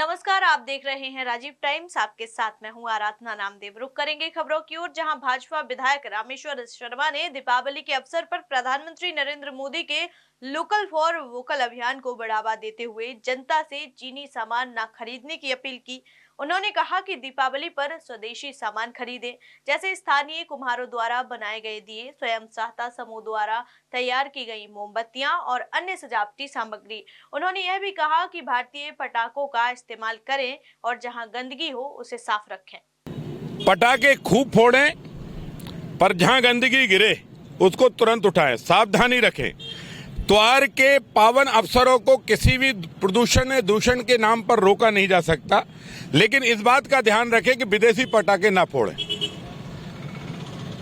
नमस्कार, आप देख रहे हैं राजीव टाइम्स। आपके साथ मैं हूं आराधना नामदेव। रुक करेंगे खबरों की ओर, जहां भाजपा विधायक रामेश्वर शर्मा ने दीपावली के अवसर पर प्रधानमंत्री नरेंद्र मोदी के लोकल फॉर वोकल अभियान को बढ़ावा देते हुए जनता से चीनी सामान न खरीदने की अपील की। उन्होंने कहा कि दीपावली पर स्वदेशी सामान खरीदें, जैसे स्थानीय कुम्हारों द्वारा बनाए गए दिए, स्वयं सहायता समूह द्वारा तैयार की गई मोमबत्तियां और अन्य सजावटी सामग्री। उन्होंने यह भी कहा कि भारतीय पटाखों का इस्तेमाल करें और जहां गंदगी हो उसे साफ रखें। पटाखे खूब फोड़ें, पर जहां गंदगी गिरे उसको तुरंत उठाएं, सावधानी रखें। त्योहार के पावन अवसरों को किसी भी प्रदूषण दूषण के नाम पर रोका नहीं जा सकता, लेकिन इस बात का ध्यान रखें कि विदेशी पटाखे ना फोड़ें,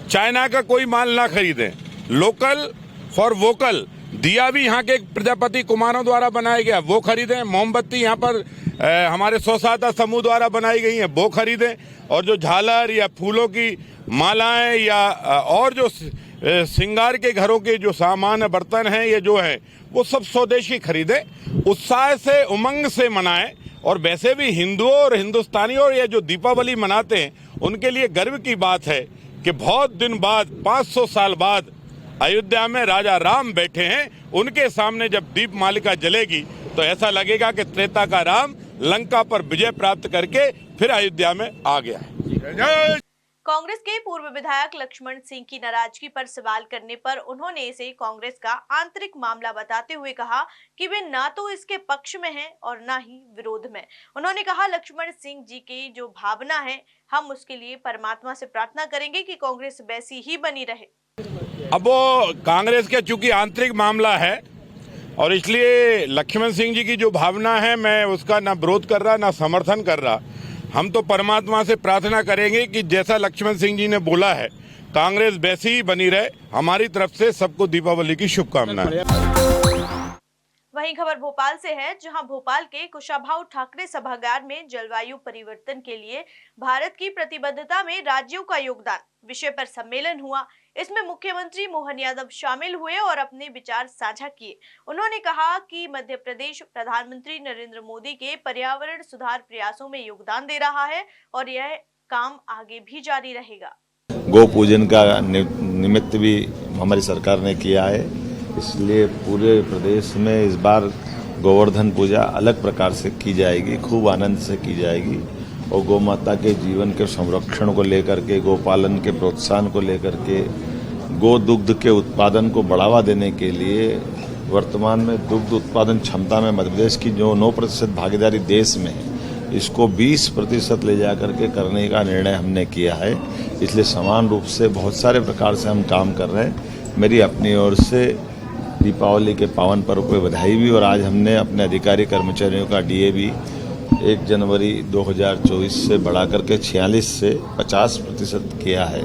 चाइना का कोई माल ना खरीदें। लोकल फॉर वोकल दिया भी यहाँ के प्रजापति कुम्हारों द्वारा बनाया गया, वो खरीदें। मोमबत्ती यहाँ पर हमारे स्व सहायता समूह द्वारा बनाई गई हैं, वो खरीदें। और जो झालर या फूलों की मालाएं या और जो श्रृंगार के घरों के जो सामान है, बर्तन हैं, ये जो है वो सब स्वदेशी खरीदें, उत्साह से उमंग से मनाएं। और वैसे भी हिंदुओं और हिंदुस्तानियों और ये जो दीपावली मनाते हैं उनके लिए गर्व की बात है कि बहुत दिन बाद 500 साल बाद अयोध्या में राजा राम बैठे हैं। उनके सामने जब दीप मालिका जलेगी तो ऐसा लगेगा कि त्रेता का राम लंका पर विजय प्राप्त करके फिर अयोध्या में आ गया है। कांग्रेस के पूर्व विधायक लक्ष्मण सिंह की नाराजगी पर सवाल करने पर उन्होंने इसे कांग्रेस का आंतरिक मामला बताते हुए कहा कि वे ना तो इसके पक्ष में हैं और ना ही विरोध में। उन्होंने कहा, लक्ष्मण सिंह जी की जो भावना है, हम उसके लिए परमात्मा से प्रार्थना करेंगे कि कांग्रेस वैसी ही बनी रहे। अब वो कांग्रेस के चूंकि आंतरिक मामला है और इसलिए लक्ष्मण सिंह जी की जो भावना है, मैं उसका ना विरोध कर रहा ना समर्थन कर रहा। हम तो परमात्मा से प्रार्थना करेंगे कि जैसा लक्ष्मण सिंह जी ने बोला है कांग्रेस वैसी ही बनी रहे। हमारी तरफ से सबको दीपावली की शुभकामनाएं। वहीं खबर भोपाल से है, जहां भोपाल के कुशाभाऊ ठाकरे सभागार में जलवायु परिवर्तन के लिए भारत की प्रतिबद्धता में राज्यों का योगदान विषय पर सम्मेलन हुआ। इसमें मुख्यमंत्री मोहन यादव शामिल हुए और अपने विचार साझा किए। उन्होंने कहा कि मध्य प्रदेश प्रधानमंत्री नरेंद्र मोदी के पर्यावरण सुधार प्रयासों में योगदान दे रहा है और यह काम आगे भी जारी रहेगा। गौ पूजन का निमित्त भी हमारी सरकार ने किया है, इसलिए पूरे प्रदेश में इस बार गोवर्धन पूजा अलग प्रकार से की जाएगी, खूब आनंद से की जाएगी। और गौ माता के जीवन के संरक्षण को लेकर के, गौपालन के प्रोत्साहन को लेकर के, गो दुग्ध के उत्पादन को बढ़ावा देने के लिए वर्तमान में दुग्ध उत्पादन क्षमता में मध्य प्रदेश की जो 9% भागीदारी देश में है, इसको 20% ले जा करके करने का निर्णय हमने किया है। इसलिए समान रूप से बहुत सारे प्रकार से हम काम कर रहे हैं। मेरी अपनी ओर से दीपावली के पावन पर्व को बधाई भी। और आज हमने अपने अधिकारी कर्मचारियों का डीए भी 1 जनवरी 2024 से बढ़ा करके 46 से 50% किया है।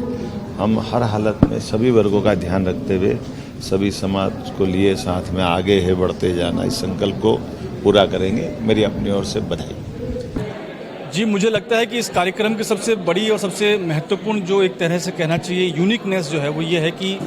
हम हर हालत में सभी वर्गों का ध्यान रखते हुए सभी समाज को लिए साथ में आगे है बढ़ते जाना, इस संकल्प को पूरा करेंगे। मेरी अपनी ओर से बधाई। जी, मुझे लगता है कि इस कार्यक्रम की सबसे बड़ी और सबसे महत्वपूर्ण जो एक तरह से कहना चाहिए यूनिकनेस जो है वो ये है कि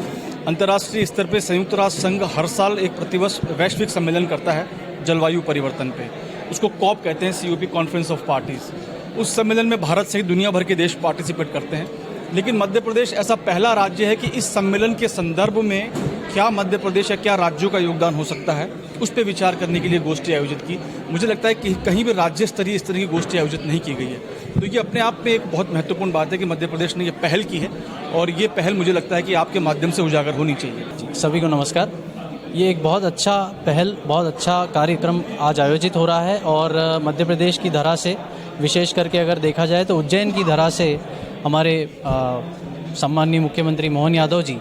अंतर्राष्ट्रीय स्तर पे संयुक्त राष्ट्र संघ हर साल एक प्रतिवर्ष वैश्विक सम्मेलन करता है जलवायु परिवर्तन पे। उसको कॉप कहते हैं, COP, कॉन्फ्रेंस ऑफ पार्टीज। उस सम्मेलन में भारत सहित दुनिया भर के देश पार्टिसिपेट करते हैं, लेकिन मध्य प्रदेश ऐसा पहला राज्य है कि इस सम्मेलन के संदर्भ में क्या मध्य प्रदेश या क्या राज्यों का योगदान हो सकता है, उस पर विचार करने के लिए गोष्ठी आयोजित की। मुझे लगता है कि कहीं भी राज्य स्तरीय इस तरह की गोष्ठी आयोजित नहीं की गई है, तो ये अपने आप में एक बहुत महत्वपूर्ण बात है कि मध्य प्रदेश ने ये पहल की है और ये पहल मुझे लगता है कि आपके माध्यम से उजागर होनी चाहिए। सभी को नमस्कार। ये एक बहुत अच्छा पहल, बहुत अच्छा कार्यक्रम आज आयोजित हो रहा है और मध्य प्रदेश की धरा से, विशेष करके अगर देखा जाए तो उज्जैन की धरा से हमारे सम्माननीय मुख्यमंत्री मोहन यादव जी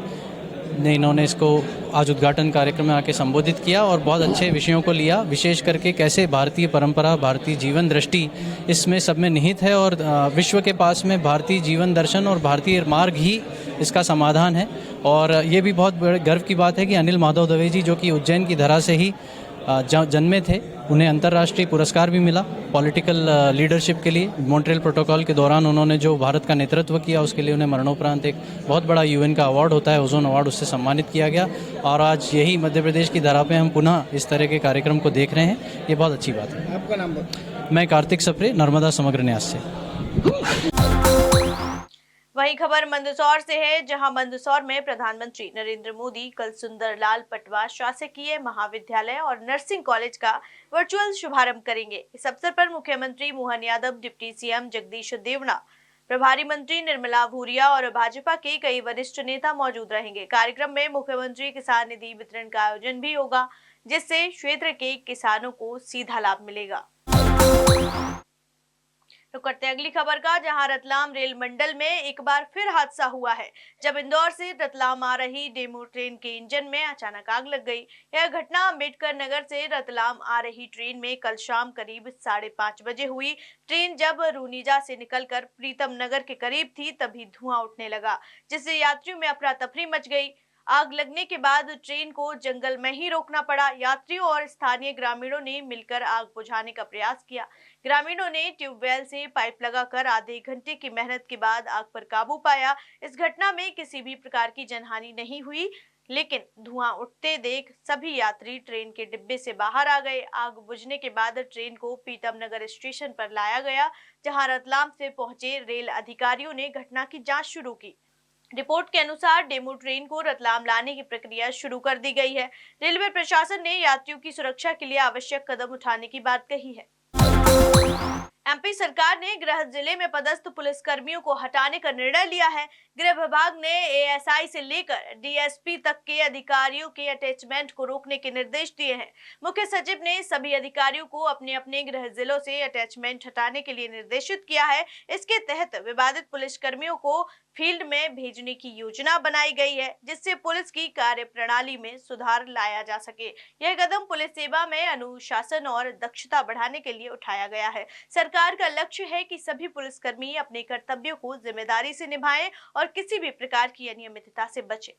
ने इन्होंने इसको आज उद्घाटन कार्यक्रम में आके संबोधित किया और बहुत अच्छे विषयों को लिया, विशेष करके कैसे भारतीय परंपरा, भारतीय जीवन दृष्टि इसमें सब में निहित है और विश्व के पास में भारतीय जीवन दर्शन और भारतीय मार्ग ही इसका समाधान है। और ये भी बहुत बड़े गर्व की बात है कि अनिल माधव दवे जी, जो कि उज्जैन की धरा से ही जन्मे थे, उन्हें अंतर्राष्ट्रीय पुरस्कार भी मिला पॉलिटिकल लीडरशिप के लिए। मॉन्ट्रियल प्रोटोकॉल के दौरान उन्होंने जो भारत का नेतृत्व किया, उसके लिए उन्हें मरणोपरांत एक बहुत बड़ा यूएन का अवार्ड होता है, ओजोन अवार्ड, उससे सम्मानित किया गया। और आज यही मध्य प्रदेश की धरा पे हम पुनः इस तरह के कार्यक्रम को देख रहे हैं, ये बहुत अच्छी बात है। आपका नाम? मैं कार्तिक सप्रे, नर्मदा समग्र न्यास से। वहीं खबर मंदसौर से है, जहां मंदसौर में प्रधानमंत्री नरेंद्र मोदी कल सुंदरलाल पटवा शासकीय महाविद्यालय और नर्सिंग कॉलेज का वर्चुअल शुभारंभ करेंगे। इस अवसर पर मुख्यमंत्री मोहन यादव, डिप्टी सीएम जगदीश देवड़ा, प्रभारी मंत्री निर्मला भूरिया और भाजपा के कई वरिष्ठ नेता मौजूद रहेंगे। कार्यक्रम में मुख्यमंत्री किसान निधि वितरण का आयोजन भी होगा, जिससे क्षेत्र के किसानों को सीधा लाभ मिलेगा। तो करते अगली खबर का, जहां रतलाम रेल मंडल में एक बार फिर हादसा हुआ है, जब इंदौर से रतलाम आ रही डेमू ट्रेन के इंजन में अचानक आग लग गई। यह घटना अम्बेडकर नगर से रतलाम आ रही ट्रेन में कल शाम करीब 5:30 बजे हुई। ट्रेन जब रूनीजा से निकलकर प्रीतम नगर के करीब थी, तभी धुआं उठने लगा, जिससे यात्रियों में अफरा तफरी मच गई। आग लगने के बाद ट्रेन को जंगल में ही रोकना पड़ा। यात्रियों और स्थानीय ग्रामीणों ने मिलकर आग बुझाने का प्रयास किया। ग्रामीणों ने ट्यूबवेल से पाइप लगाकर आधे घंटे की मेहनत के बाद आग पर काबू पाया। इस घटना में किसी भी प्रकार की जनहानि नहीं हुई, लेकिन धुआं उठते देख सभी यात्री ट्रेन के डिब्बे से बाहर आ गए। आग बुझने के बाद ट्रेन को प्रीतम नगर स्टेशन पर लाया गया, जहां रतलाम से पहुंचे रेल अधिकारियों ने घटना की जांच शुरू की। रिपोर्ट के अनुसार डेमू ट्रेन को रतलाम लाने की प्रक्रिया शुरू कर दी गई है। रेलवे प्रशासन ने यात्रियों की सुरक्षा के लिए आवश्यक कदम उठाने की बात कही है। एमपी सरकार ने गृह जिले में पदस्थ पुलिसकर्मियों को हटाने का निर्णय लिया है। गृह विभाग ने एएसआई से लेकर डीएसपी तक के अधिकारियों के अटैचमेंट को रोकने के निर्देश दिए हैं। मुख्य सचिव ने सभी अधिकारियों को अपने अपने गृह जिलों से अटैचमेंट हटाने के लिए निर्देशित किया है। इसके तहत विवादित पुलिसकर्मियों को फील्ड में भेजने की योजना बनाई गई है, जिससे पुलिस की कार्य प्रणाली में सुधार लाया जा सके। यह कदम पुलिस सेवा में अनुशासन और दक्षता बढ़ाने के लिए उठाया गया है। सरकार का लक्ष्य है कि सभी पुलिसकर्मी अपने कर्तव्यों को जिम्मेदारी से निभाएं और किसी भी प्रकार की अनियमितता से बचें।